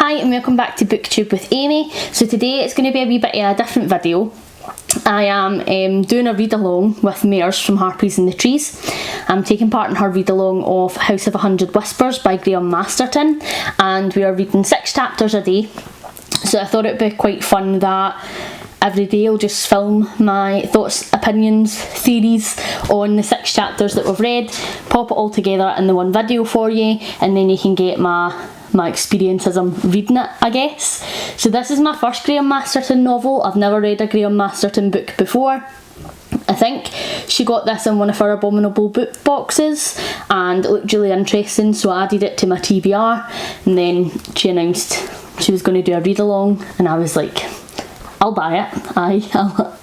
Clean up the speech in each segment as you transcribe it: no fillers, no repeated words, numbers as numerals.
Hi and welcome back to BookTube with Amy. So today it's going to be a wee bit of a different video. I am doing a read-along with Mares from Harpies in the Trees. I'm taking part in her read-along of House of 100 Whispers by Masterton, and we are reading 6 chapters a day. So I thought it would be quite fun that every day I'll just film my thoughts, opinions, theories on the 6 chapters that we've read, pop it all together in the one video for you, and then you can get my experience as I'm reading it, I guess. So this is my first Masterton novel. I've never read a Masterton book before. I think she got this in one of her Abominable book boxes and it looked really interesting, so I added it to my TBR, and then she announced she was going to do a read along and I was like, I'll buy it.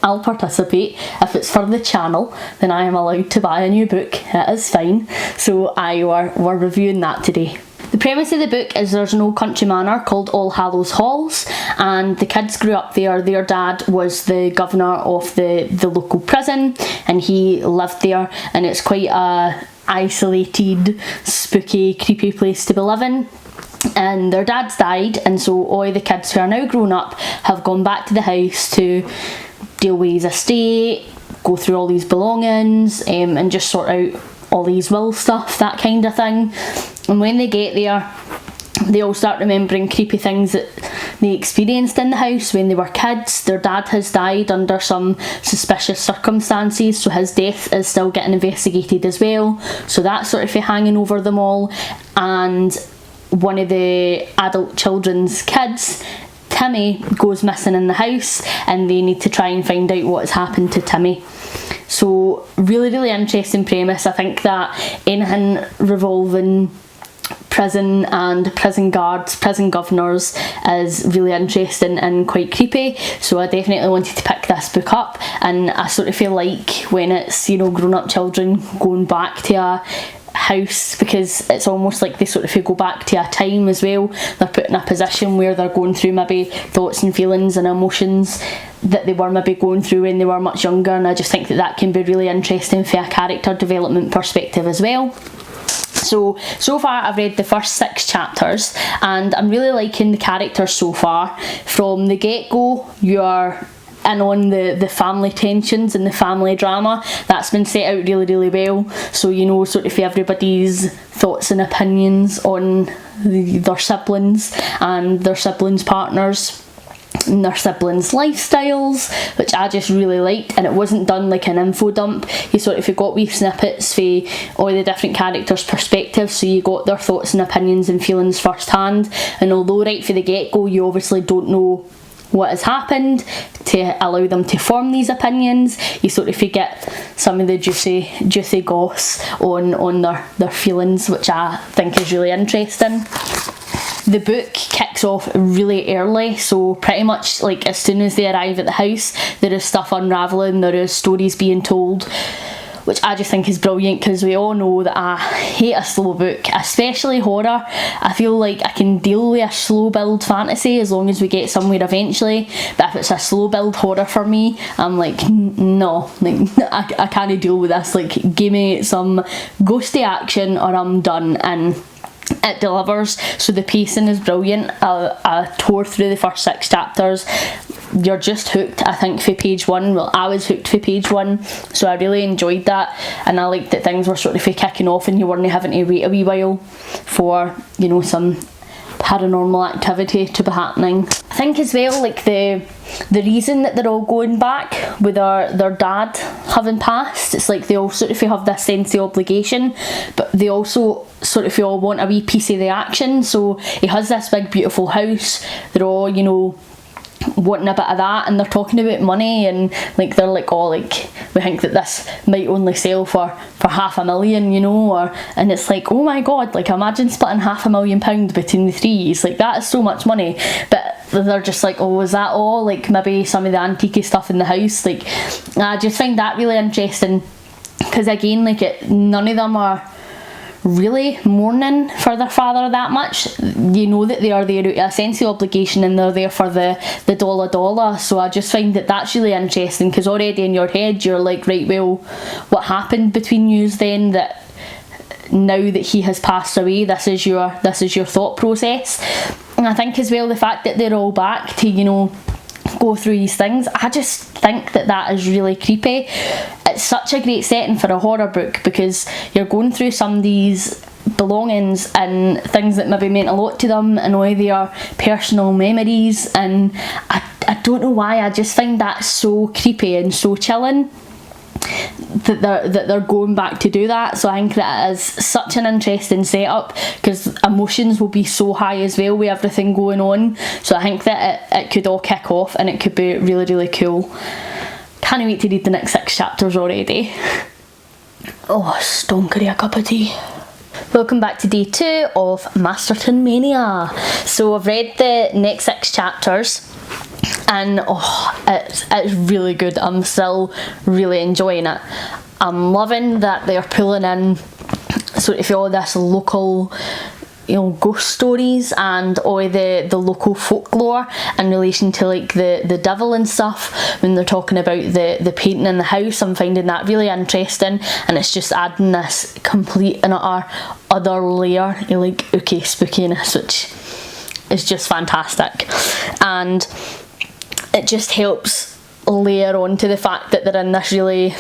I'll participate. If it's for the channel, then I am allowed to buy a new book. It is fine. So we're reviewing that today. The premise of the book is there's an old country manor called All Hallows Halls, and the kids grew up there. Their dad was the governor of the local prison and he lived there, and it's quite a isolated, spooky, creepy place to be living. And their dad's died, and so all the kids who are now grown up have gone back to the house to deal with his estate, go through all these belongings, and just sort out all these will stuff, that kind of thing. And when they get there, they all start remembering creepy things that they experienced in the house when they were kids. Their dad has died under some suspicious circumstances, so his death is still getting investigated as well. So that's sort of hanging over them all. And one of the adult children's kids, Timmy, goes missing in the house, and they need to try and find out what has happened to Timmy. So really interesting premise. I think that anything revolving prison and prison guards, prison governors is really interesting and quite creepy, so I definitely wanted to pick this book up. And I sort of feel like when it's, you know, grown-up children going back to a house, because it's almost like they sort of go back to a time as well. They're put in a position where they're going through maybe thoughts and feelings and emotions that they were maybe going through when they were much younger, and I just think that can be really interesting from a character development perspective as well. So far I've read the first 6 chapters and I'm really liking the characters so far. From the get-go, you're in on the family tensions and the family drama that's been set out really well, so you know sort of everybody's thoughts and opinions on their siblings and their siblings' partners and their siblings' lifestyles, which I just really liked. And it wasn't done like an info dump. You sort of got wee snippets for all the different characters' perspectives, so you got their thoughts and opinions and feelings firsthand. And although right for the get-go you obviously don't know what has happened to allow them to form these opinions, you sort of get some of the juicy goss on their feelings, which I think is really interesting. The book kicks off really early, so pretty much like as soon as they arrive at the house there is stuff unravelling, there is stories being told, which I just think is brilliant, because we all know that I hate a slow book, especially horror. I feel like I can deal with a slow build fantasy as long as we get somewhere eventually, but if it's a slow build horror for me, I'm like, no, like I can't deal with this. Like, give me some ghosty action or I'm done, and it delivers. So the pacing is brilliant. I tore through the first 6 chapters. You're just hooked, I think, for page 1. Well, I was hooked for page 1, so I really enjoyed that, and I liked that things were sort of kicking off and you weren't having to wait a wee while for, you know, some paranormal activity to be happening. I think as well, like the reason that they're all going back with their dad having passed, it's like they all sort of have this sense of obligation, but they also sort of all want a wee piece of the action. So he has this big beautiful house, they're all, you know, wanting a bit of that, and they're talking about money, and like they're like, oh, like we think that this might only sell for £500,000, you know, and it's like, oh my god, like imagine splitting £500,000 between the 3s, like that is so much money. But they're just like, oh, is that all? Like maybe some of the antique stuff in the house. Like I just find that really interesting, because again, like none of them are really mourning for their father that much. You know that they are there out of a sense of obligation and they're there for the dollar. So I just find that that's really interesting, because already in your head you're like, right, well, what happened between yous then that now that he has passed away, this is your thought process. And I think as well the fact that they're all back to, you know, go through these things, I just think that is really creepy. It's such a great setting for a horror book, because you're going through somebody's belongings and things that maybe meant a lot to them and all their personal memories, and I don't know why, I just find that so creepy and so chilling that they're going back to do that. So I think that is such an interesting setup, because emotions will be so high as well with everything going on. So I think that it could all kick off and it could be really, really cool. Can't wait to read the next 6 chapters already. Oh, stonkery a cup of tea. Welcome back to day 2 of Masterton Mania. So I've read the next 6 chapters and it's really good. I'm still really enjoying it. I'm loving that they're pulling in sort of all this local, you know, ghost stories and all the local folklore in relation to like the devil and stuff. When they're talking about the painting in the house, I'm finding that really interesting, and it's just adding this complete and utter other layer of like okay spookiness, which is just fantastic. And it just helps layer on to the fact that they're in this really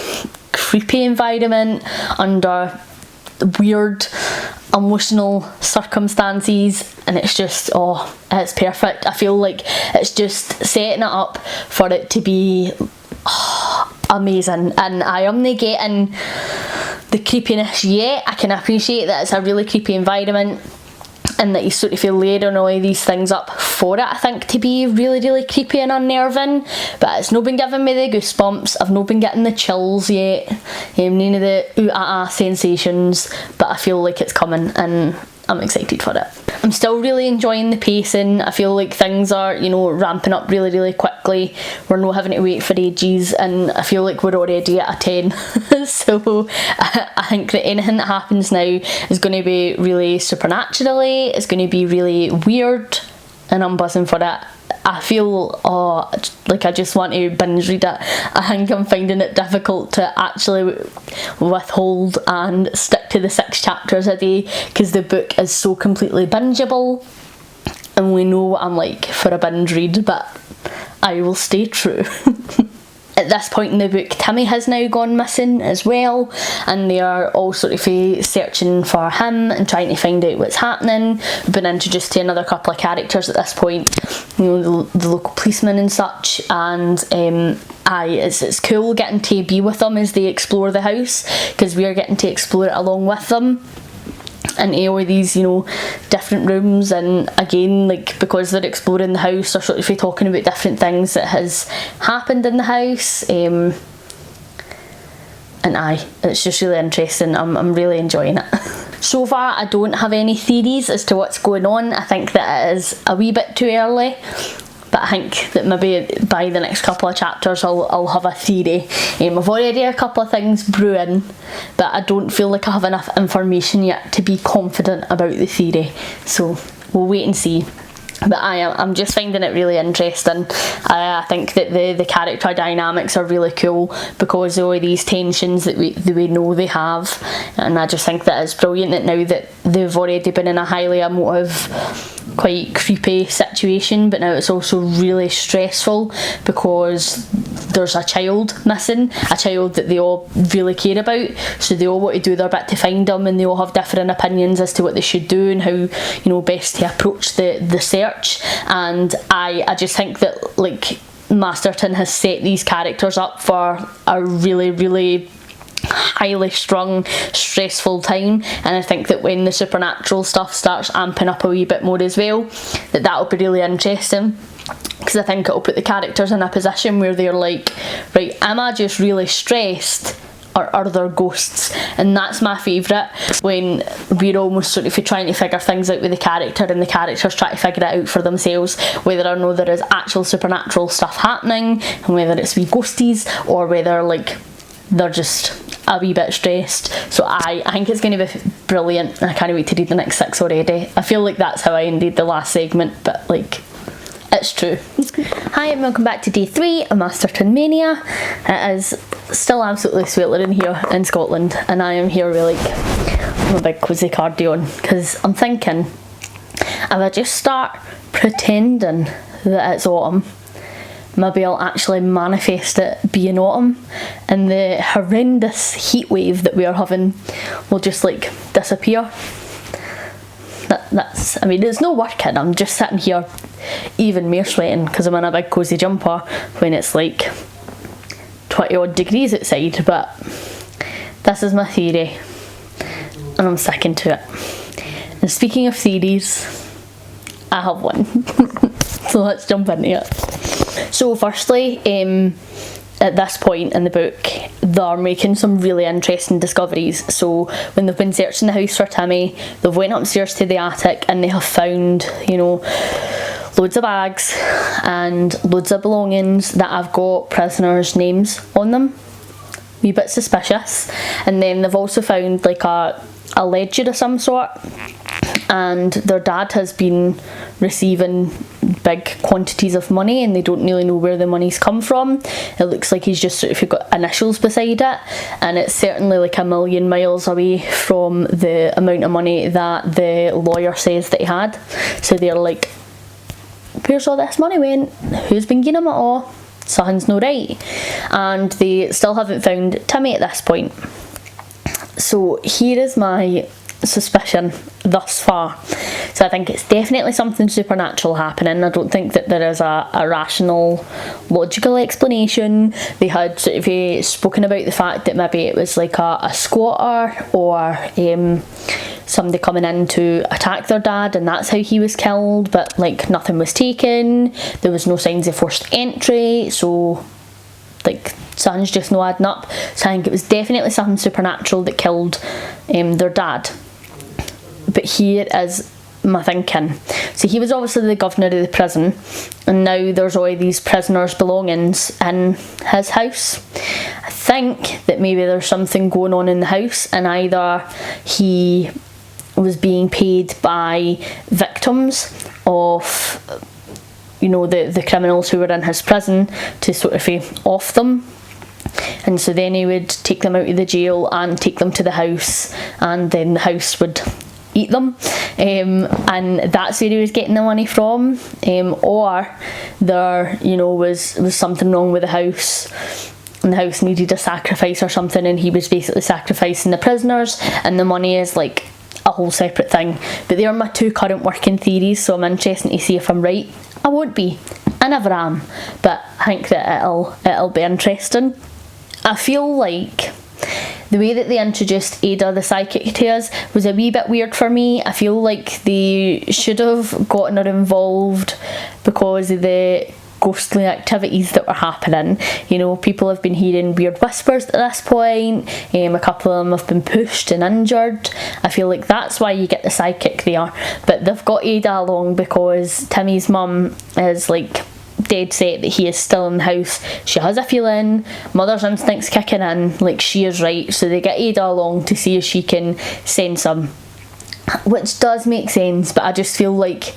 creepy environment under weird emotional circumstances, and it's just, oh, it's perfect. I feel like it's just setting it up for it to be amazing, and I am not getting the creepiness yet. I can appreciate that it's a really creepy environment and that you sort of feel layering all of these things up for it, I think, to be really, really creepy and unnerving, but it's not been giving me the goosebumps. I've not been getting the chills yet, none of the ooh-ah-ah sensations, but I feel like it's coming and I'm excited for it. I'm still really enjoying the pacing. I feel like things are, you know, ramping up really, really quickly. We're not having to wait for ages, and I feel like we're already at a 10. So I think that anything that happens now is going to be really supernaturally, it's going to be really weird, and I'm buzzing for it. I feel, like I just want to binge read it. I think I'm finding it difficult to actually withhold and stick to the 6 chapters a day, because the book is so completely bingeable, and we know what I'm like for a binge read, but I will stay true. At this point in the book, Timmy has now gone missing as well, and they are all sort of searching for him and trying to find out what's happening. We've been introduced to another couple of characters at this point, you know, the local policeman and such, and it's cool getting to be with them as they explore the house, because we are getting to explore it along with them. And all these, you know, different rooms, and again, like, because they're exploring the house, they're sort of talking about different things that has happened in the house, and it's just really interesting. I'm really enjoying it. So far I don't have any theories as to what's going on. I think that it is a wee bit too early, but I think that maybe by the next couple of chapters I'll have a theory. I've already a couple of things brewing, but I don't feel like I have enough information yet to be confident about the theory, so we'll wait and see. But I'm just finding it really interesting. I think that the character dynamics are really cool because of all these tensions that we know they have, and I just think that it's brilliant that now that they've already been in a highly emotive, quite creepy situation, but now it's also really stressful because there's a child missing, a child that they all really care about, so they all want to do their bit to find them, and they all have different opinions as to what they should do and how, you know, best to approach the search. And I just think that, like, Masterton has set these characters up for a really, really highly strung, stressful time, and I think that when the supernatural stuff starts amping up a wee bit more as well, that'll be really interesting, because I think it'll put the characters in a position where they're like, right, am I just really stressed, or are there ghosts? And that's my favourite, when we're almost sort of trying to figure things out with the character and the characters try to figure it out for themselves, whether or not there is actual supernatural stuff happening, and whether it's wee ghosties or whether, like, they're just a wee bit stressed. So I think it's going to be brilliant, and I can't wait to read the next 6 already. I feel like that's how I ended the last segment, but, like, it's true. Hi and welcome back to day 3 of Masterton Mania. It is still absolutely sweltering here in Scotland, and I am here with like my big cozy cardi on, because I'm thinking if I just start pretending that it's autumn, maybe I'll actually manifest it being autumn, and the horrendous heat wave that we are having will just like disappear. I mean, it's no working. I'm just sitting here even more sweating because I'm in a big cosy jumper when it's like 20 odd degrees outside, but this is my theory and I'm sticking to it. And speaking of theories, I have one. So let's jump into it. So firstly, at this point in the book, they're making some really interesting discoveries. So when they've been searching the house for Timmy, they've went upstairs to the attic and they have found, you know, loads of bags and loads of belongings that have got prisoners' names on them. Wee bit suspicious. And then they've also found like a ledger of some sort, and their dad has been receiving big quantities of money and they don't really know where the money's come from. It looks like he's just sort of got initials beside it, and it's certainly like a million miles away from the amount of money that the lawyer says that he had. So they're like, where's all this money went? Who's been getting it all? Something's no right. And they still haven't found Timmy at this point. So here is my suspicion thus far. So I think it's definitely something supernatural happening. I don't think that there is a rational, logical explanation. They had sort of spoken about the fact that maybe it was like a squatter or somebody coming in to attack their dad, and that's how he was killed, but like nothing was taken. There was no signs of forced entry, so like something's just no adding up. So I think it was definitely something supernatural that killed their dad. But here is my thinking. So he was obviously the governor of the prison, and now there's all these prisoners' belongings in his house. I think that maybe there's something going on in the house, and either he was being paid by victims of, you know, the criminals who were in his prison to sort of off them. And so then he would take them out of the jail and take them to the house, and then the house would eat them, and that's where he was getting the money from. Or there, you know, was something wrong with the house, and the house needed a sacrifice or something, and he was basically sacrificing the prisoners, and the money is like a whole separate thing. But they are my two current working theories, so I'm interested to see if I'm right. I won't be, I never am, but I think that it'll be interesting. I feel like the way that they introduced Ada the psychic to us was a wee bit weird for me. I feel like they should have gotten her involved because of the ghostly activities that were happening. You know, people have been hearing weird whispers at this point. A couple of them have been pushed and injured. I feel like that's why you get the psychic there. But they've got Ada along because Timmy's mum is like dead set that he is still in the house. She has a feeling, mother's instincts kicking in, like she is right, so they get Ada along to see if she can sense him, which does make sense. But I just feel like,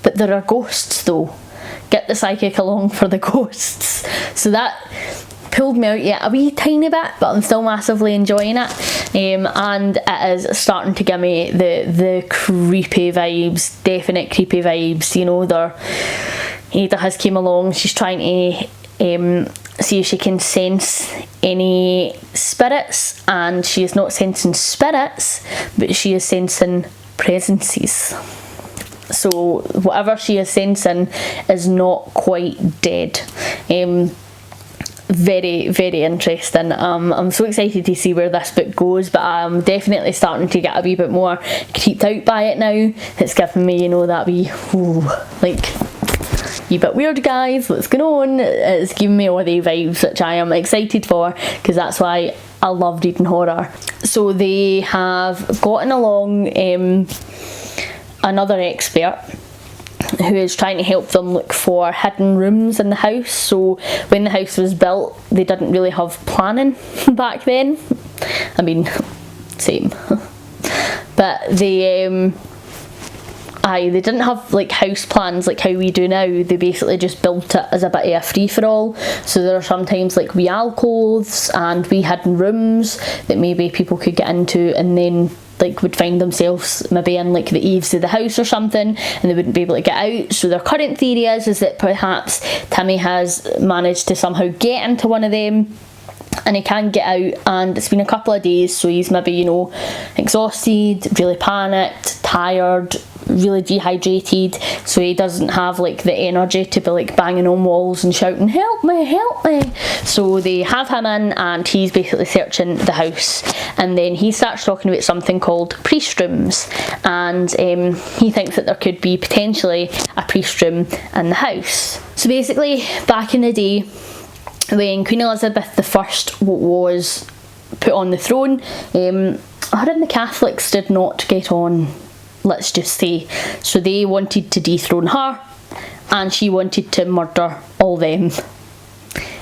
but there are ghosts though, get the psychic along for the ghosts. So that pulled me out yet a wee tiny bit, but I'm still massively enjoying it. And it is starting to give me the creepy vibes, definite creepy vibes. You know, Ada has came along, she's trying to see if she can sense any spirits, and she is not sensing spirits, but she is sensing presences. So whatever she is sensing is not quite dead. Very, very interesting. I'm so excited to see where this book goes, but I'm definitely starting to get a wee bit more creeped out by it now. It's giving me, you know, that wee, like, wee bit weird, guys, what's going on? It's giving me all the vibes, which I am excited for, because that's why I love reading horror. So they have gotten along another expert who is trying to help them look for hidden rooms in the house. So when the house was built, they didn't really have planning back then. I mean, same. But they they didn't have like house plans like how we do now. They basically just built it as a bit of a free-for-all. So there are sometimes like wee alcoves and wee hidden rooms that maybe people could get into, and then like would find themselves maybe in like the eaves of the house or something, and they wouldn't be able to get out. So their current theory is that perhaps Timmy has managed to somehow get into one of them and he can't get out, and it's been a couple of days, so he's maybe, you know, exhausted, really panicked, tired, really dehydrated, so he doesn't have like the energy to be like banging on walls and shouting help me, help me. So they have him in and he's basically searching the house, and then he starts talking about something called priest rooms, and he thinks that there could be potentially a priest room in the house. So basically back in the day when Queen Elizabeth I was put on the throne, her and the Catholics did not get on, let's just say. So they wanted to dethrone her and she wanted to murder all them.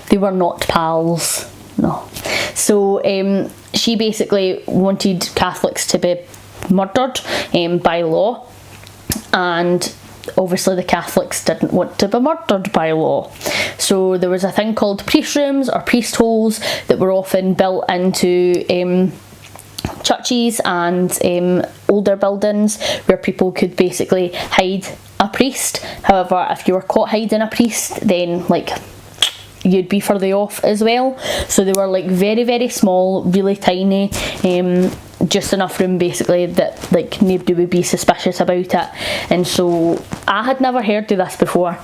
They were not pals, no. So she basically wanted Catholics to be murdered by law, and obviously the Catholics didn't want to be murdered by law. So there was a thing called priest rooms or priest holes that were often built into churches and older buildings where people could basically hide a priest. However, if you were caught hiding a priest, then like you'd be further off as well. So they were like very, very small, really tiny, just enough room basically that like nobody would be suspicious about it. And so I had never heard of this before,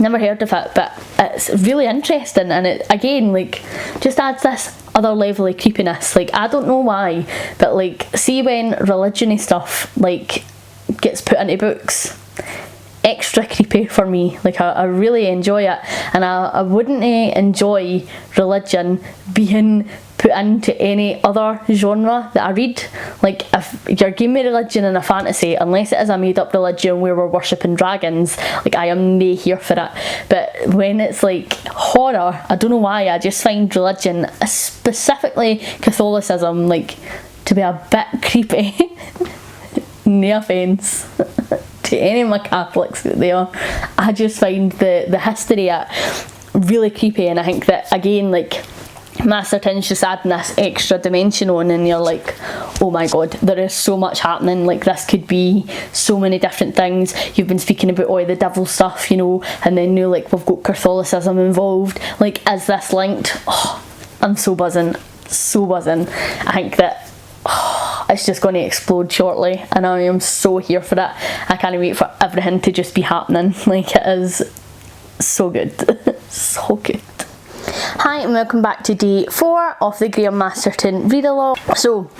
never heard of it, but it's really interesting, and it again like just adds this other level of creepiness. Like I don't know why, but like see when religion-y stuff like gets put into books, extra creepy for me. Like I really enjoy it, and I wouldn't enjoy religion being put into any other genre that I read. Like if you're giving me religion in a fantasy, unless it is a made up religion where we're worshipping dragons, like I am nae here for it. But when it's like horror, I don't know why, I just find religion, specifically Catholicism, like to be a bit creepy. No offence to any of my Catholics that they are. I just find the history really creepy, and I think that again like Masterton's just adding this extra dimension on, and you're like, oh my god, there is so much happening. Like this could be so many different things. You've been speaking about all the devil stuff, you know, and then now like we've got Catholicism involved. Like is this linked? Oh, I'm so buzzing, so buzzing. I think that it's just going to explode shortly, and I am so here for it. I can't wait for everything to just be happening. Like it is so good. So good. Hi and welcome back to day 4 of the Graham Masterton read-along. So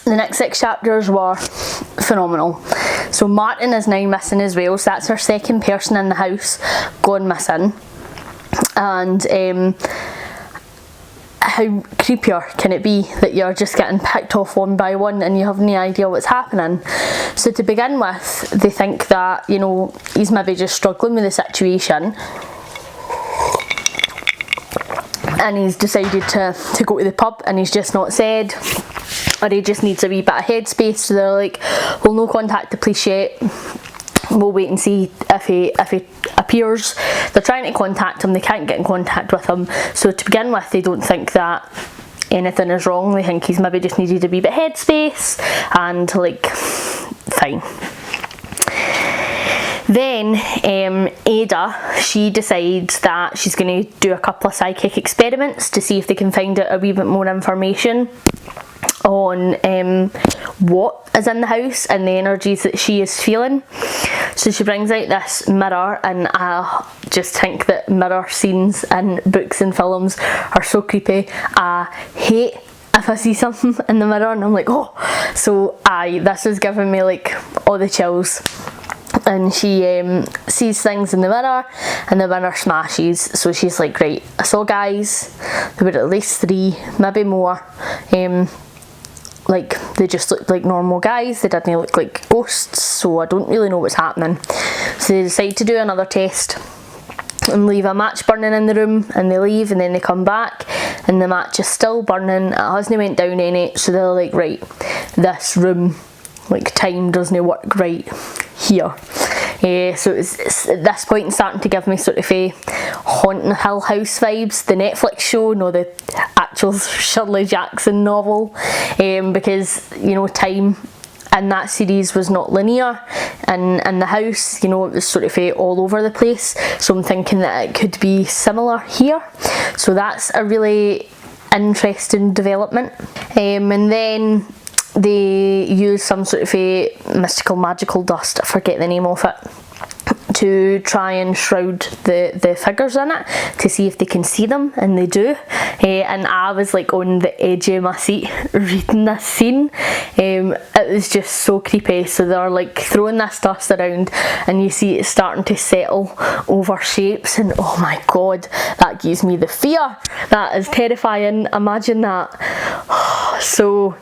the next 6 chapters were phenomenal. So Martin is now missing as well, so that's our second person in the house gone missing. And how creepier can it be that you're just getting picked off one by one and you have no idea what's happening? So to begin with, they think that, you know, he's maybe just struggling with the situation, and he's decided to go to the pub and he's just not said, or he just needs a wee bit of headspace. So they're like, we'll no contact the police yet, we'll wait and see if he appears. They're trying to contact him, they can't get in contact with him. So to begin with, they don't think that anything is wrong, they think he's maybe just needed a wee bit of headspace, and like fine. Then Ada, she decides that she's going to do a couple of psychic experiments to see if they can find out a wee bit more information on what is in the house and the energies that she is feeling. So she brings out this mirror, and I just think that mirror scenes in books and films are so creepy. I hate if I see something in the mirror and I'm like, oh. So this is giving me like all the chills. And she sees things in the mirror, and the mirror smashes. So she's like, right, I saw guys, there were at least 3, maybe more, like they just looked like normal guys, they didn't look like ghosts, so I don't really know what's happening. So they decide to do another test and leave a match burning in the room, and they leave, and then they come back and the match is still burning, it hasn't went down any. So they're like, right, this room, like time doesn't work right here. So it's at this point starting to give me sort of a Haunting Hill House vibes, the Netflix show, no, the actual Shirley Jackson novel, because, you know, time in that series was not linear, and the house, you know, it was sort of all over the place, so I'm thinking that it could be similar here. So that's a really interesting development. And then they use some sort of a mystical magical dust, I forget the name of it, to try and shroud the figures in it to see if they can see them, and they do. And I was like on the edge of my seat reading this scene. It was just so creepy. So they're like throwing this dust around and you see it starting to settle over shapes, and oh my god, that gives me the fear. That is terrifying. Imagine that. So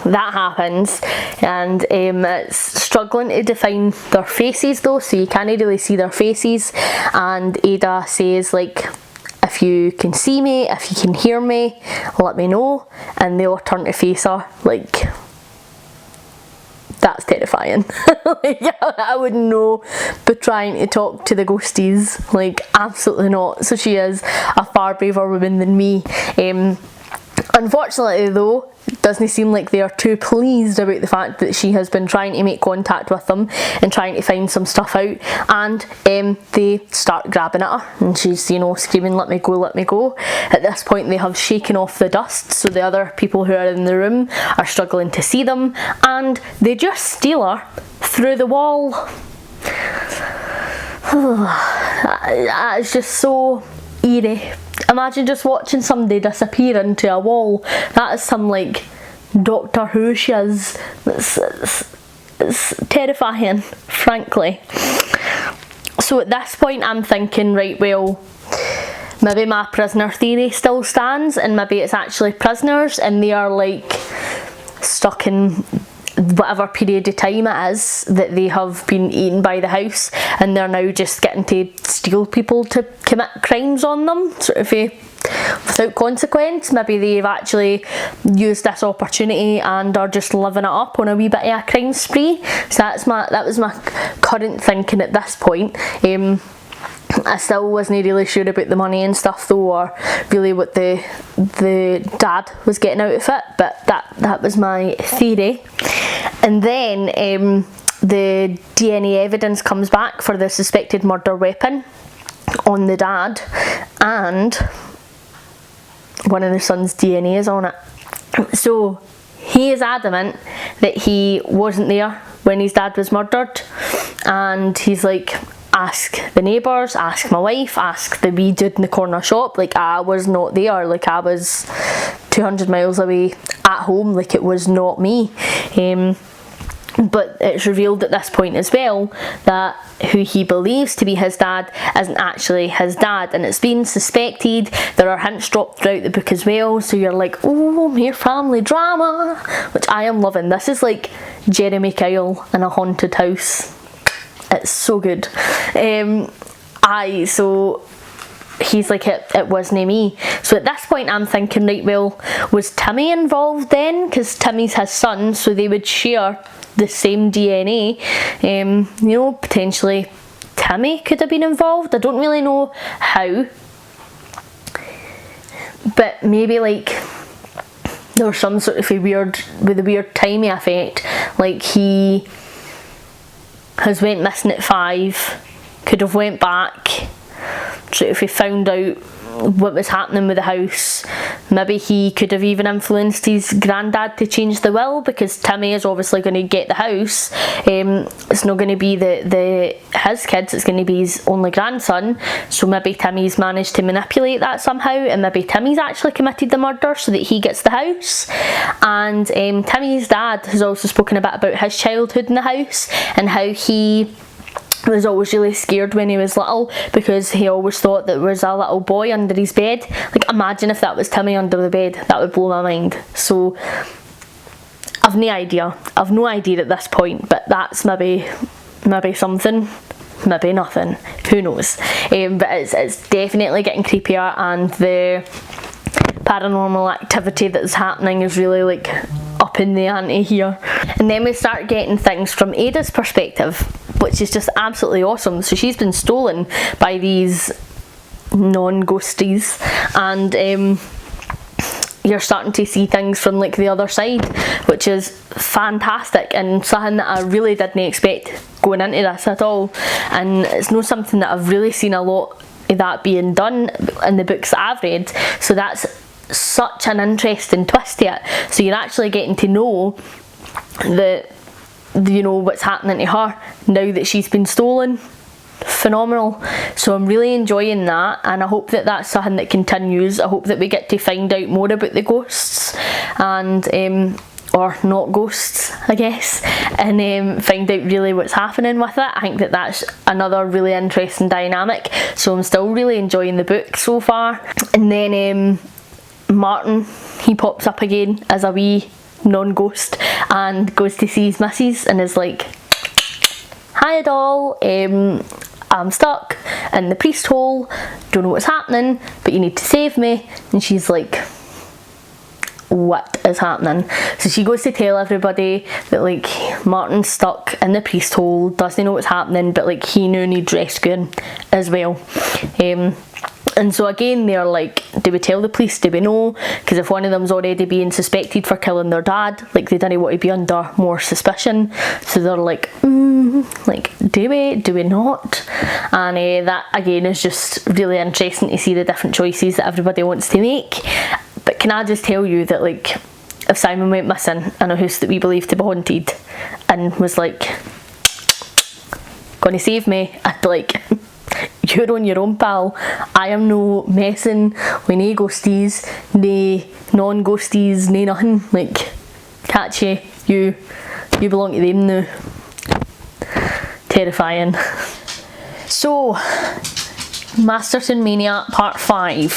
that happens, and it's struggling to define their faces though, so you can't really see their faces. And Ada says, like, if you can see me, if you can hear me, let me know. And they all turn to face her. Like, that's terrifying. Like, I wouldn't know, but trying to talk to the ghosties, like, absolutely not. So she is a far braver woman than me. Unfortunately though, it doesn't seem like they are too pleased about the fact that she has been trying to make contact with them and trying to find some stuff out, and they start grabbing at her, and she's, you know, screaming, let me go, let me go. At this point they have shaken off the dust, so the other people who are in the room are struggling to see them, and they just steal her through the wall. That is just so eerie. Imagine just watching somebody disappear into a wall. That is some, like, Doctor Who shiz. It's terrifying, frankly. So at this point I'm thinking, right, well, maybe my prisoner theory still stands, and maybe it's actually prisoners and they are, like, stuck in whatever period of time it is that they have been eaten by the house, and they're now just getting to steal people to commit crimes on them, sort of without consequence. Maybe they've actually used this opportunity and are just living it up on a wee bit of a crime spree. So that was my current thinking at this point. I still wasn't really sure about the money and stuff though, or really what the dad was getting out of it, but that was my theory. And then the DNA evidence comes back for the suspected murder weapon on the dad, and one of the son's DNA is on it. So he is adamant that he wasn't there when his dad was murdered, and he's like, ask the neighbours, ask my wife, ask the wee dude in the corner shop, like, I was not there, like, I was 200 miles away at home, like, it was not me. But it's revealed at this point as well that who he believes to be his dad isn't actually his dad, and it's been suspected. There are hints dropped throughout the book as well, so you're like, oh, mere family drama, which I am loving. This is like Jeremy Kyle in a haunted house. It's so good. So he's like, it wasn't me. So at this point I'm thinking, right, well, was Timmy involved then? Because Timmy's his son, so they would share the same DNA. You know, potentially Timmy could have been involved. I don't really know how, but maybe like there was some sort of a weird timey effect, like he has went missing at 5, could have went back, sort of he found out what was happening with the house. Maybe he could have even influenced his granddad to change the will, because Timmy is obviously going to get the house. It's not going to be his kids, it's going to be his only grandson, so maybe Timmy's managed to manipulate that somehow, and maybe Timmy's actually committed the murder so that he gets the house. And Timmy's dad has also spoken a bit about his childhood in the house, and how he was always really scared when he was little, because he always thought that there was a little boy under his bed. Like, imagine if that was Timmy under the bed. That would blow my mind. So I've no idea at this point, but that's maybe something, maybe nothing, who knows. But it's definitely getting creepier, and the paranormal activity that's happening is really like up upping the ante here. And then we start getting things from Ada's perspective, which is just absolutely awesome. So she's been stolen by these non-ghosties, and you're starting to see things from like the other side, which is fantastic and something that I really didn't expect going into this at all. And it's not something that I've really seen a lot of that being done in the books that I've read, so that's such an interesting twist to it. So you're actually getting to know that, you know, what's happening to her now that she's been stolen. Phenomenal. So I'm really enjoying that, and I hope that that's something that continues. I hope that we get to find out more about the ghosts, and or not ghosts, I guess, and find out really what's happening with it. I think that that's another really interesting dynamic, so I'm still really enjoying the book so far. And then Martin, he pops up again as a wee non-ghost and goes to see his missus and is like, "Hi doll, I'm stuck in the priest hole, don't know what's happening, but you need to save me." And she's like, "What is happening?" So she goes to tell everybody that like Martin's stuck in the priest hole, doesn't know what's happening, but like he now needs rescuing as well. And so again they're like, do we tell the police, do we know? Because if one of them's already being suspected for killing their dad, like they didn't want to be under more suspicion, so they're like, like do we not? And that again is just really interesting to see the different choices that everybody wants to make. But can I just tell you that like if Simon went missing in a house that we believe to be haunted and was like, "Gonna save me," I'd be like, "You're on your own, pal. I am no messing with nae ghosties, nae non-ghosties, nae nothing. Like, catch you. You belong to them now." Terrifying. So, Masterton Mania Part 5.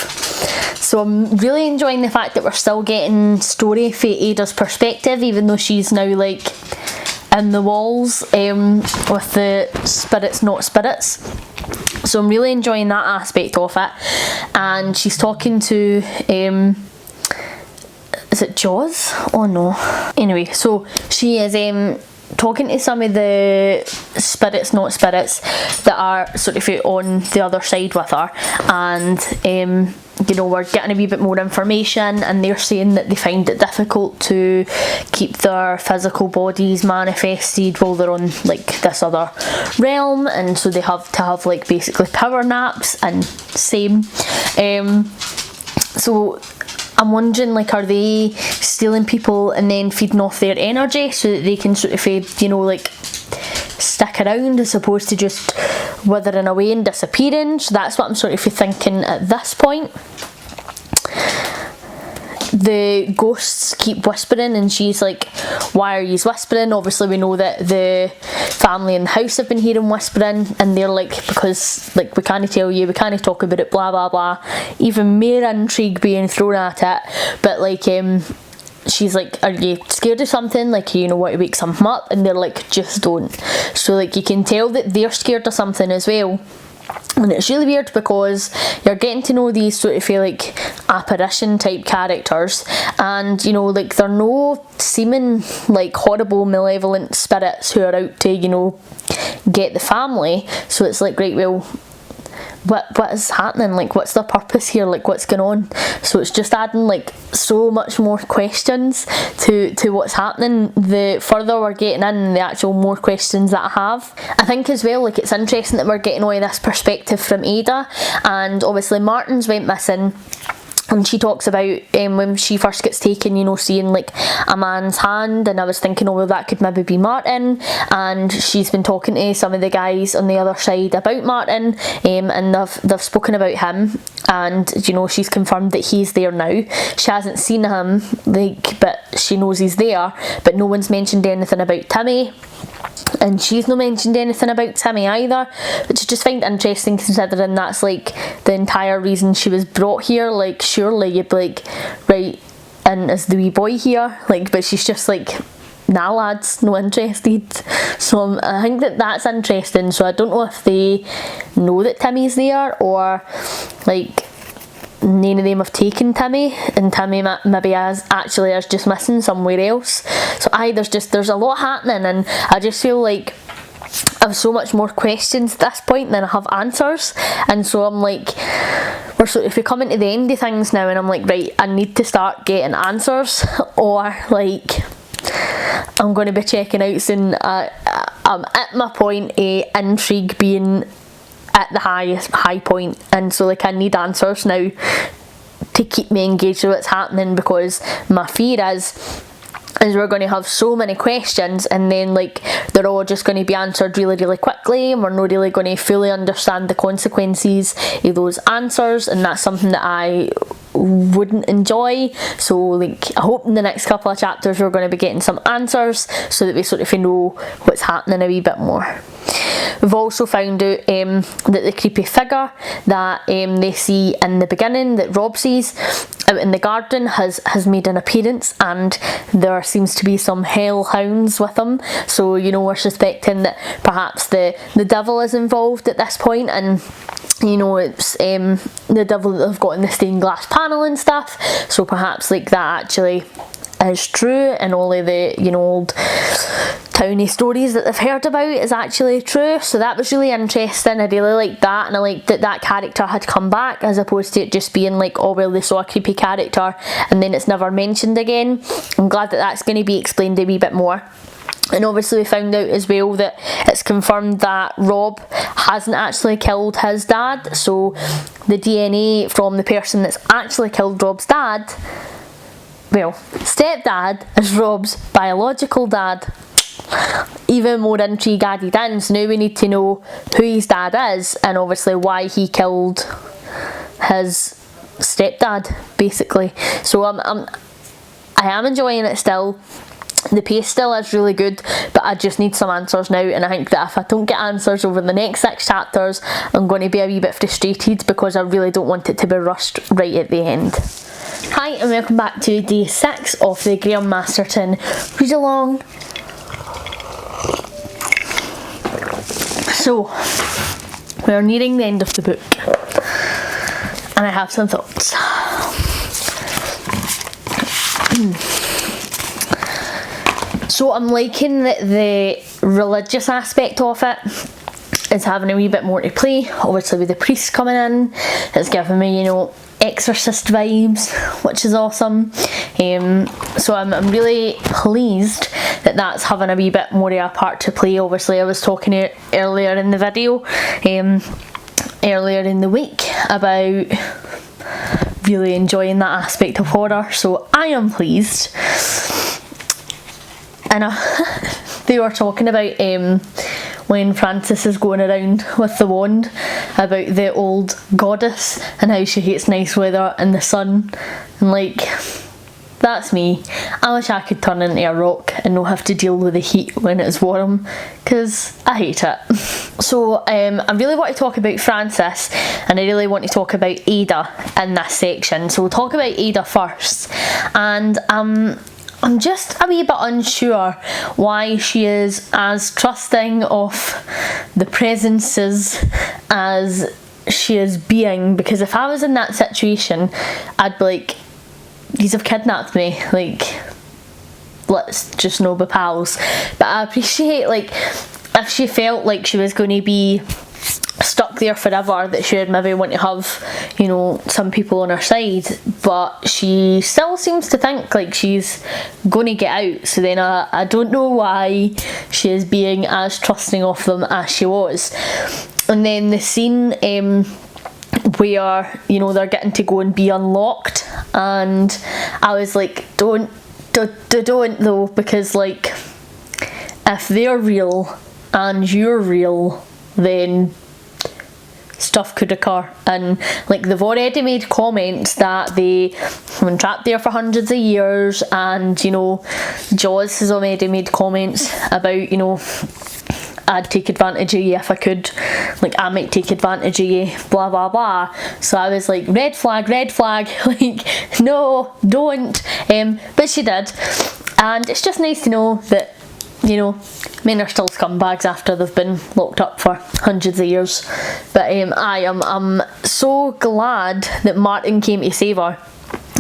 So I'm really enjoying the fact that we're still getting story from Ada's perspective, even though she's now like in the walls with the spirits not spirits. So I'm really enjoying that aspect of it. And she's talking to is it Jaws? Oh no. Anyway, so she is talking to some of the spirits not spirits that are sort of on the other side with her, and you know, we're getting a wee bit more information, and they're saying that they find it difficult to keep their physical bodies manifested while they're on like this other realm, and so they have to have like basically power naps and same. So I'm wondering, like, are they stealing people and then feeding off their energy so that they can sort of, you know, like stick around as opposed to just withering away and disappearing? So that's what I'm sort of thinking at this point. The ghosts keep whispering, and she's like, "Why are you whispering?" Obviously we know that the family in the house have been hearing whispering, and they're like, "Because like we can't tell you, we can't talk about it, blah blah blah." Even more intrigue being thrown at it, but like she's like, "Are you scared of something? Like, you know, want to wake something up?" And they're like, "Just don't." So like you can tell that they're scared of something as well. And it's really weird because you're getting to know these sort of like apparition type characters, and you know, like they're no seeming like horrible malevolent spirits who are out to, you know, get the family. So it's like, right, well, what is happening? Like, what's the purpose here? Like, what's going on? So it's just adding like so much more questions to what's happening. The further we're getting in, the actual more questions that I have. I think as well, like, it's interesting that we're getting all of this perspective from Ada, and obviously Martin's went missing. And she talks about when she first gets taken, you know, seeing like a man's hand, and I was thinking, oh well, that could maybe be Martin. And she's been talking to some of the guys on the other side about Martin, and they've spoken about him, and you know, she's confirmed that he's there now. She hasn't seen him, like, but she knows he's there, but no one's mentioned anything about Timmy. And she's not mentioned anything about Timmy either, which I just find interesting, considering that's like the entire reason she was brought here. Like, surely you'd be like, right, and is the wee boy here? Like, but she's just like, nah lads, no interested. So I think that that's interesting. So I don't know if they know that Timmy's there, or like none of them have taken Timmy, and Timmy maybe actually is just missing somewhere else. So there's a lot happening, and I just feel like I have so much more questions at this point than I have answers, and so I'm like, if we're coming to the end of things now, and I'm like, right, I need to start getting answers, or like I'm going to be checking out soon. I'm at my point of intrigue being at the high point, and so like I need answers now to keep me engaged with what's happening, because my fear is we're going to have so many questions, and then like they're all just going to be answered really, really quickly, and we're not really going to fully understand the consequences of those answers, and that's something that I wouldn't enjoy. So like I hope in the next couple of chapters we're going to be getting some answers, so that we sort of know what's happening a wee bit more. We've also found out that the creepy figure that they see in the beginning, that Rob sees out in the garden, has made an appearance, and there seems to be some hellhounds with him. So you know, we're suspecting that perhaps the devil is involved at this point, and you know, it's the devil that they've got in the stained glass panel and stuff. So perhaps like that actually is true, and all of the, you know, old towny stories that they've heard about is actually true. So that was really interesting. I really liked that, and I liked that character had come back, as opposed to it just being like, oh well, they saw a creepy character and then it's never mentioned again. I'm glad that that's going to be explained a wee bit more. And obviously we found out as well that it's confirmed that Rob hasn't actually killed his dad. So the DNA from the person that's actually killed Rob's dad, well, stepdad, is Rob's biological dad. Even more intrigue added in, so now we need to know who his dad is, and obviously why he killed his stepdad, basically. So I am enjoying it still. The pace still is really good, but I just need some answers now, and I think that if I don't get answers over the next 6 chapters, I'm going to be a wee bit frustrated, because I really don't want it to be rushed right at the end. Hi, and welcome back to day 6 of the Graham Masterton Readalong. So, we're nearing the end of the book, and I have some thoughts. So I'm liking that the religious aspect of it is having a wee bit more to play, obviously with the priest coming in. It's giving me, you know, exorcist vibes, which is awesome. So I'm really pleased that that's having a wee bit more of a part to play. Obviously I was talking earlier in the video, earlier in the week, about really enjoying that aspect of horror, so I am pleased. And they were talking about when Frances is going around with the wand, about the old goddess and how she hates nice weather and the sun, and like, that's me. I wish I could turn into a rock and not have to deal with the heat when it's warm, because I hate it. So I really want to talk about Frances, and I really want to talk about Ada in this section. So we'll talk about Ada first, and I'm just a wee bit unsure why she is as trusting of the presences as she is being, because if I was in that situation, I'd be like, these have kidnapped me, like, let's just no be pals. But I appreciate, like, if she felt like she was going to be stuck there forever, that she would maybe want to have, you know, some people on her side, but she still seems to think like she's going to get out. So then I don't know why she is being as trusting of them as she was. And then the scene where, you know, they're getting to go and be unlocked, and I was like, don't though, because like, if they're real and you're real, then stuff could occur. And like, they've already made comments that they have been trapped there for hundreds of years, and you know, Jaws has already made comments about, you know, I'd take advantage of you if I could, like, I might take advantage of you, blah blah blah. So I was like, red flag, like, no, don't. But she did, and it's just nice to know that you know, men are still scumbags after they've been locked up for hundreds of years. But I'm so glad that Martin came to save her.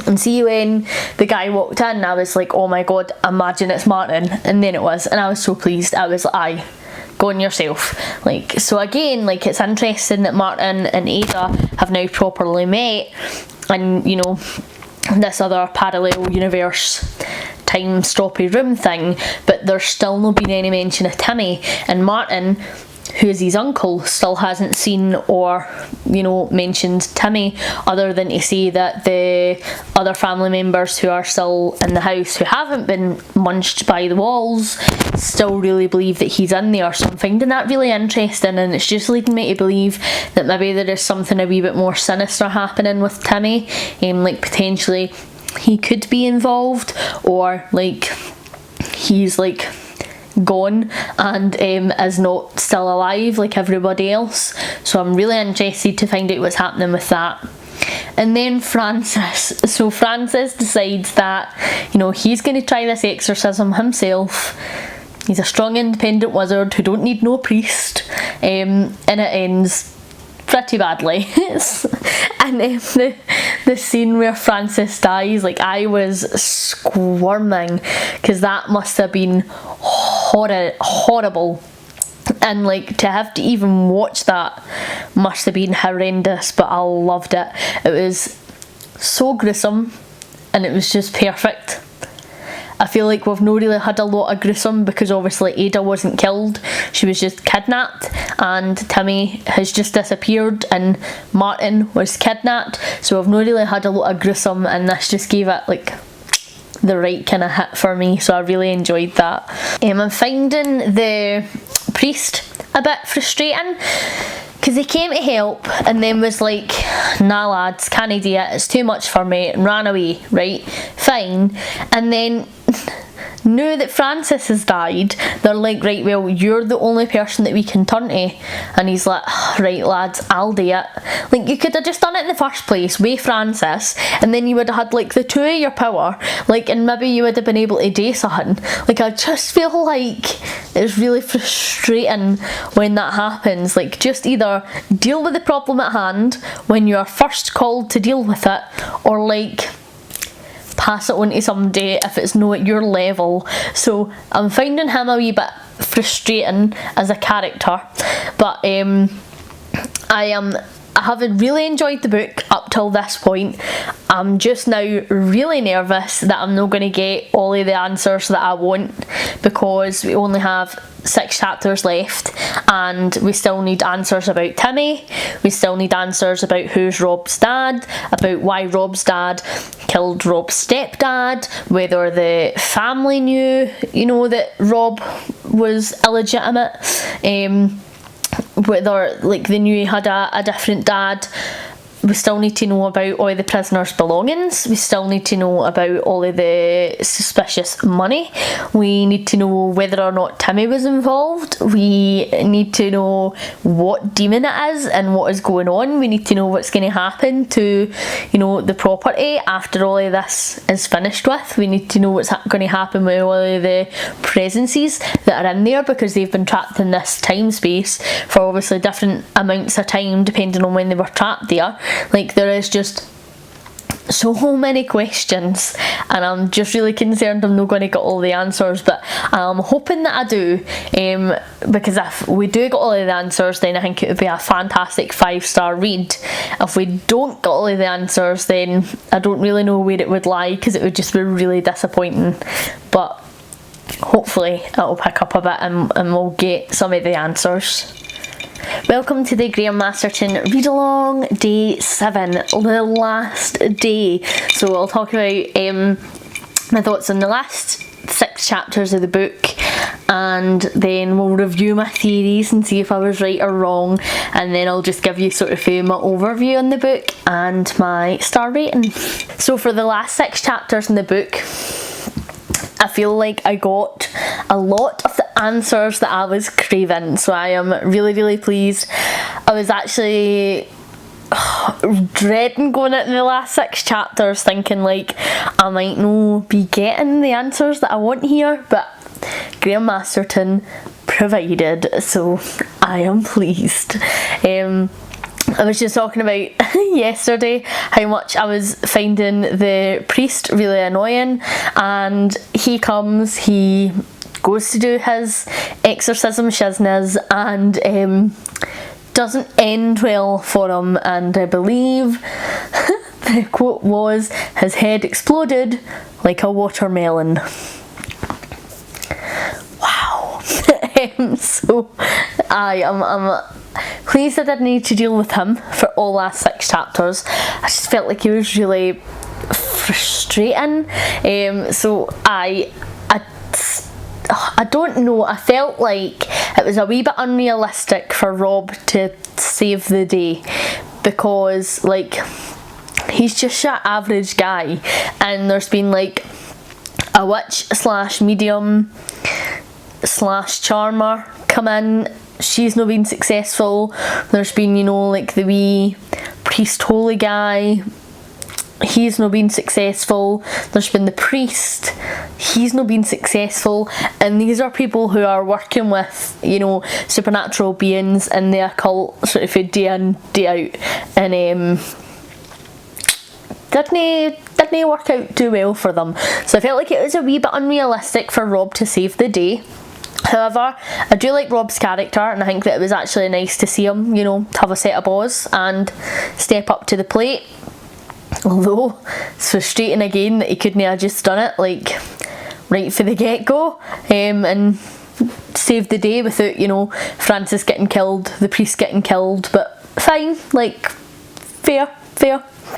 And see, when the guy walked in, I was like, oh my god, imagine it's Martin. And then it was, and I was so pleased. I was like, aye, go on yourself. Like, so again, like, it's interesting that Martin and Ada have now properly met, and, you know, this other parallel universe time stoppy room thing, but there's still not been any mention of Timmy, and Martin, who is his uncle, still hasn't seen or, you know, mentioned Timmy, other than to say that the other family members who are still in the house, who haven't been munched by the walls, still really believe that he's in there. So I'm finding that really interesting, and it's just leading me to believe that maybe there is something a wee bit more sinister happening with Timmy, like potentially he could be involved, or like he's like gone and is not still alive like everybody else. So I'm really interested to find out what's happening with that. And then Francis. So Francis decides that, you know, he's going to try this exorcism himself. He's a strong independent wizard who don't need no priest, and it ends pretty badly. And the scene where Francis dies, like, I was squirming, because that must have been horrible, and like to have to even watch that must have been horrendous, but I loved it. It was so gruesome, and it was just perfect. I feel like we've not really had a lot of gruesome, because obviously Ada wasn't killed, she was just kidnapped, and Timmy has just disappeared, and Martin was kidnapped, so I've not really had a lot of gruesome, and this just gave it like the right kind of hit for me, so I really enjoyed that. I'm finding the priest a bit frustrating, because he came to help and then was like, nah lads, can't do it, it's too much for me, and ran away. Right, fine. And then now that Francis has died, they're like, right, well, you're the only person that we can turn to. And he's like, right lads, I'll do it. Like, you could have just done it in the first place with Francis, and then you would have had like the two of your power, like, and maybe you would have been able to do something. Like, I just feel like it's really frustrating when that happens. Like, just either deal with the problem at hand when you are first called to deal with it, or like pass it on to somebody if it's not at your level. So I'm finding him a wee bit frustrating as a character, but I haven't really enjoyed the book up till this point. I'm just now really nervous that I'm not going to get all of the answers that I want, because we only have 6 chapters left, and we still need answers about Timmy, we still need answers about who's Rob's dad, about why Rob's dad killed Rob's stepdad, whether the family knew, you know, that Rob was illegitimate, whether like they knew he had a different dad. We still need to know about all the prisoners' belongings. We still need to know about all of the suspicious money. We need to know whether or not Timmy was involved. We need to know what demon it is and what is going on. We need to know what's going to happen to, you know, the property after all of this is finished with. We need to know what's going to happen with all of the presences that are in there, because they've been trapped in this time space for obviously different amounts of time depending on when they were trapped there. Like, there is just so many questions, and I'm just really concerned I'm not going to get all the answers, but I'm hoping that I do, because if we do get all of the answers, then I think it would be a fantastic 5-star read. If we don't get all of the answers, then I don't really know where it would lie, because it would just be really disappointing. But hopefully it'll pick up a bit, and we'll get some of the answers. Welcome to the Graham Masterton Read Along Day 7, the last day. So I'll talk about my thoughts on the last 6 chapters of the book, and then we'll review my theories and see if I was right or wrong, and then I'll just give you sort of my overview on the book and my star rating. So for the last 6 chapters in the book, I feel like I got a lot of the answers that I was craving, so I am really, really pleased. I was actually dreading going into the last 6 chapters, thinking like I might not be getting the answers that I want here, but Graham Masterton provided, so I am pleased. I was just talking about yesterday how much I was finding the priest really annoying, and he comes, he goes to do his exorcism shizness, and doesn't end well for him, and I believe the quote was, his head exploded like a watermelon. Wow. So I'm pleased I didn't need to deal with him for all last 6 chapters. I just felt like he was really frustrating. So I don't know, I felt like it was a wee bit unrealistic for Rob to save the day, because like he's just an average guy, and there's been like a witch / medium / charmer come in, she's not been successful. There's been, you know, like the wee priest holy guy, he's not been successful. There's been the priest, he's not been successful, and these are people who are working with, you know, supernatural beings in the occult sort of day in, day out, and didn't work out too well for them. So I felt like it was a wee bit unrealistic for Rob to save the day. However, I do like Rob's character, and I think that it was actually nice to see him, you know, have a set of balls and step up to the plate. Although it's frustrating again that he couldn't have just done it like right for the get-go, and saved the day without, you know, Francis getting killed, the priest getting killed, but fine, like fair.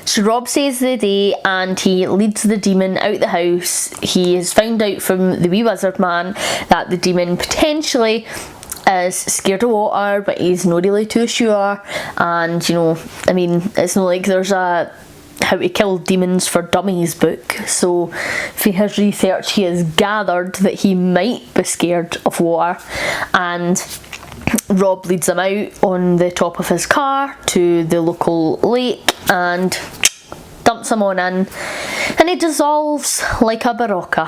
So Rob saves the day, and he leads the demon out the house. He has found out from the wee wizard man that the demon potentially is scared of water, but he's not really too sure. And, you know, I mean, it's not like there's a How to Kill Demons for Dummies book, so for his research he has gathered that he might be scared of water, and Rob leads him out on the top of his car to the local lake and dumps him on in, and he dissolves like a barocca,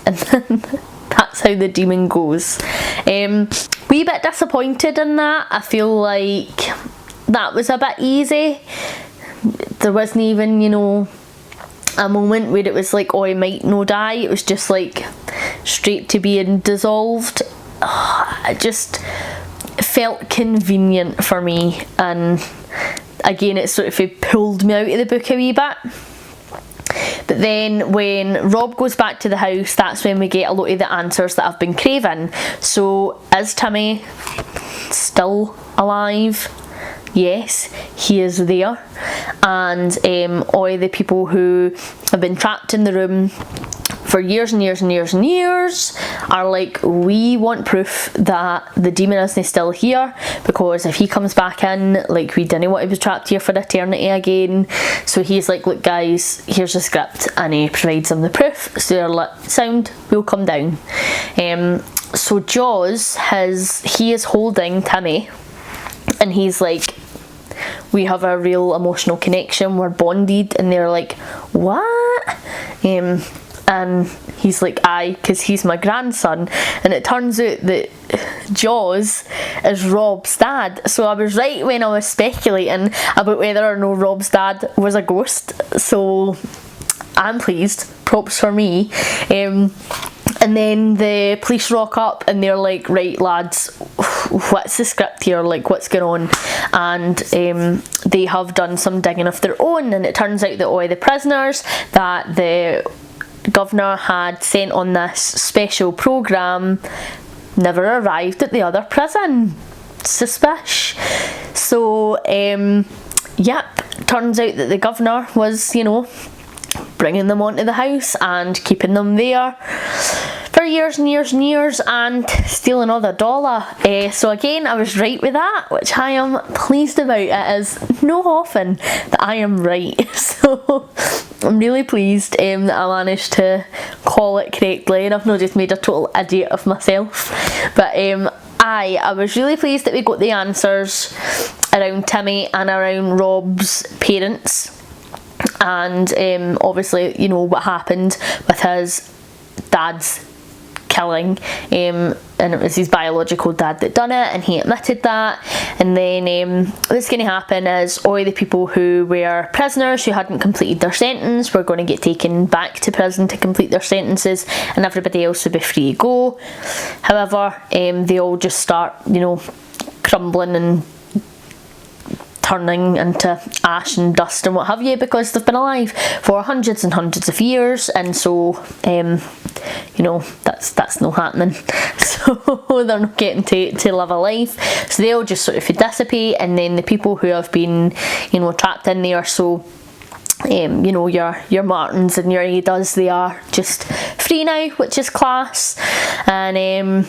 and then that's how the demon goes. Wee bit disappointed in that. I feel like that was a bit easy. There wasn't even, you know, a moment where it was like, oh, he might no die. It was just like straight to being dissolved. It just felt convenient for me, and again it sort of pulled me out of the book a wee bit. But then when Rob goes back to the house, that's when we get a lot of the answers that I've been craving. So is Timmy still alive? Yes, he is there, and all the people who have been trapped in the room for years and years and years and years are like, we want proof that the demon isn't still here, because if he comes back in, like, we didn't want to be trapped here for eternity again. So he's like, look guys, here's the script, and he provides them the proof. So they're like, sound, we'll come down. So Jaws, he is holding Timmy, and he's like, we have a real emotional connection, we're bonded, and they're like, what? And he's like, aye, because he's my grandson. And it turns out that Jaws is Rob's dad. So I was right when I was speculating about whether or no Rob's dad was a ghost. So I'm pleased, props for me. And then the police rock up, and they're like, right lads, what's the script here, like what's going on? And they have done some digging of their own, and it turns out that all the prisoners that the governor had sent on this special programme never arrived at the other prison. Suspish. So yep, turns out that the governor was, you know, bringing them onto the house and keeping them there for years and years and years, and stealing all the dollar. So again, I was right with that, which I am pleased about. It is no often that I am right, so I'm really pleased that I managed to call it correctly, and I've not just made a total idiot of myself. But I was really pleased that we got the answers around Timmy and around Rob's parents, and obviously, you know, what happened with his dad's killing, and it was his biological dad that done it, and he admitted that. And then what's going to happen is all the people who were prisoners who hadn't completed their sentence were going to get taken back to prison to complete their sentences, and everybody else would be free to go. However, they all just start, you know, crumbling and turning into ash and dust and what have you, because they've been alive for hundreds and hundreds of years, and so you know, that's not happening. So they're not getting to live a life, so they all just sort of dissipate. And then the people who have been, you know, trapped in there, so you know, your Martins and your Adas, they are just free now, which is class. And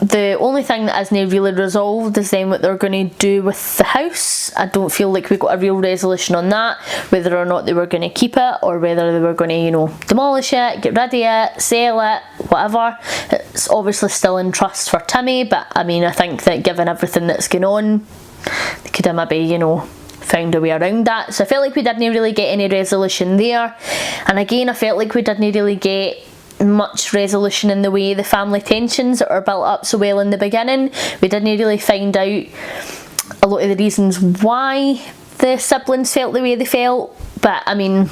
the only thing that isn't really resolved is then what they're going to do with the house. I don't feel like we got a real resolution on that, whether or not they were going to keep it, or whether they were going to, you know, demolish it, get rid of it, sell it, whatever. It's obviously still in trust for Timmy, but I mean, I think that given everything that's going on, they could have maybe, you know, found a way around that. So I felt like we didn't really get any resolution there. And again, I felt like we didn't really get much resolution in the way the family tensions that are built up so well in the beginning. We didn't really find out a lot of the reasons why the siblings felt the way they felt, but I mean,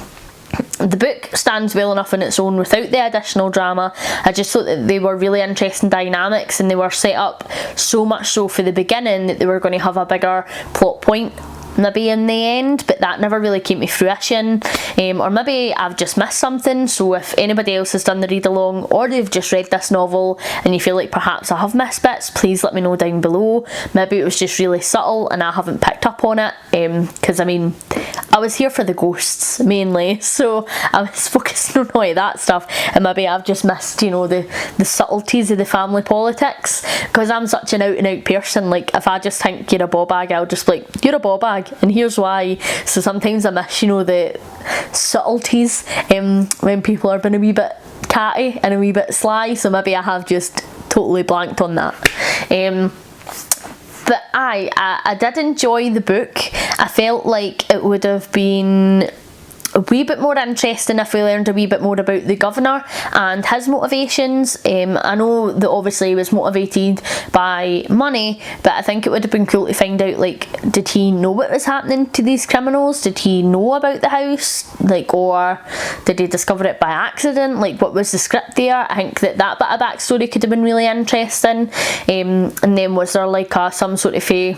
the book stands well enough on its own without the additional drama. I just thought that they were really interesting dynamics, and they were set up so much so for the beginning that they were going to have a bigger plot point maybe in the end, but that never really came to fruition, or maybe I've just missed something. So if anybody else has done the read along, or they've just read this novel and you feel like perhaps I have missed bits, please let me know down below. Maybe it was just really subtle and I haven't picked up on it, because I mean, I was here for the ghosts mainly, so I was focusing on all of that stuff, and maybe I've just missed, you know, the subtleties of the family politics, because I'm such an out and out person. Like, if I just think you're a ball bag, I'll just be like, you're a ball bag, and here's why. So sometimes I miss, you know, the subtleties when people are being a wee bit catty and a wee bit sly, so maybe I have just totally blanked on that. But I did enjoy the book. I felt like it would have been a wee bit more interesting if we learned a wee bit more about the governor and his motivations. I know that obviously he was motivated by money, but I think it would have been cool to find out, like, did he know what was happening to these criminals? Did he know about the house? Like, or did he discover it by accident? Like, what was the script there? I think that bit of backstory could have been really interesting. And then was there like some sort of a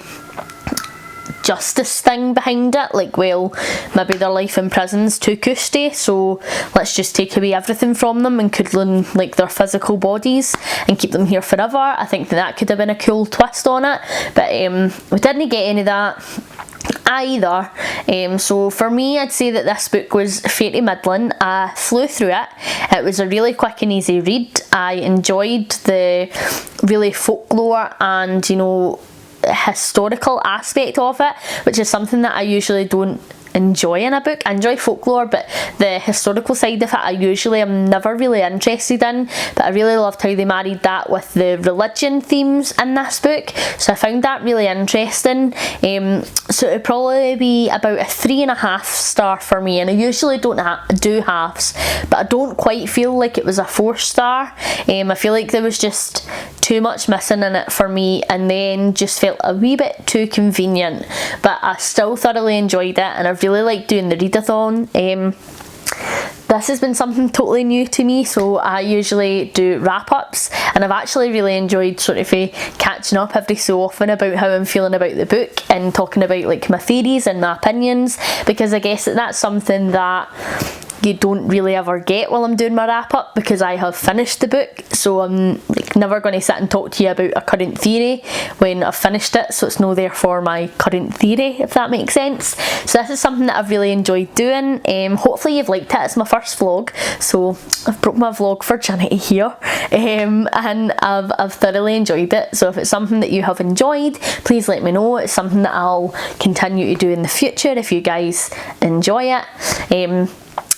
justice thing behind it, like, well, maybe their life in prison's too cushy, so let's just take away everything from them, including like their physical bodies, and keep them here forever. I think that could have been a cool twist on it, but we didn't get any of that either. So for me, I'd say that this book was fairly middling. I flew through it. It was a really quick and easy read. I enjoyed the really folklore and, you know, historical aspect of it, which is something that I usually don't enjoy in a book. I enjoy folklore, but the historical side of it I usually am never really interested in, but I really loved how they married that with the religion themes in this book, so I found that really interesting. So it would probably be about a 3.5 star for me, and I usually don't do halves, but I don't quite feel like it was a 4 star. I feel like there was just too much missing in it for me, and then just felt a wee bit too convenient, but I still thoroughly enjoyed it, and I've really liked doing the readathon. This has been something totally new to me, so I usually do wrap-ups, and I've actually really enjoyed sort of catching up every so often about how I'm feeling about the book and talking about like my theories and my opinions, because I guess that's something that you don't really ever get while I'm doing my wrap-up, because I have finished the book, so I'm like never going to sit and talk to you about a current theory when I've finished it, so it's no there for my current theory, if that makes sense. So this is something that I've really enjoyed doing. Hopefully you've liked it. It's my first vlog, so I've broke my vlog virginity here, and I've thoroughly enjoyed it. So if it's something that you have enjoyed, please let me know. It's something that I'll continue to do in the future if you guys enjoy it.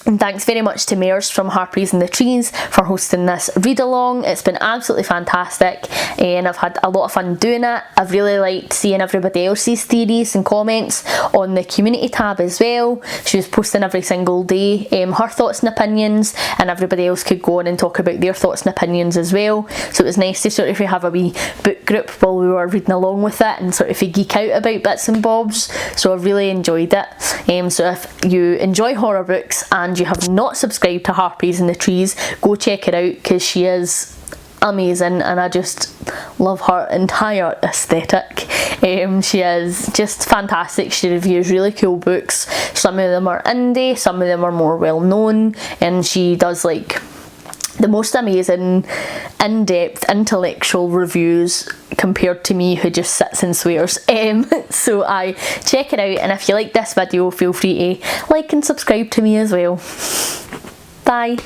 And thanks very much to Mares from Harpies in the Trees for hosting this read along. It's been absolutely fantastic and I've had a lot of fun doing it. I've really liked seeing everybody else's theories and comments on the community tab as well. She was posting every single day her thoughts and opinions, and everybody else could go on and talk about their thoughts and opinions as well. So it was nice to sort of have a wee book group while we were reading along with it and sort of geek out about bits and bobs. So I really enjoyed it. So if you enjoy horror books and you have not subscribed to Harpies in the Trees, go check it out because she is amazing and I just love her entire aesthetic. She is just fantastic. She reviews really cool books. Some of them are indie, some of them are more well known, and she does like the most amazing in-depth intellectual reviews compared to me who just sits and swears. So I check it out, and if you like this video feel free to like and subscribe to me as well. Bye.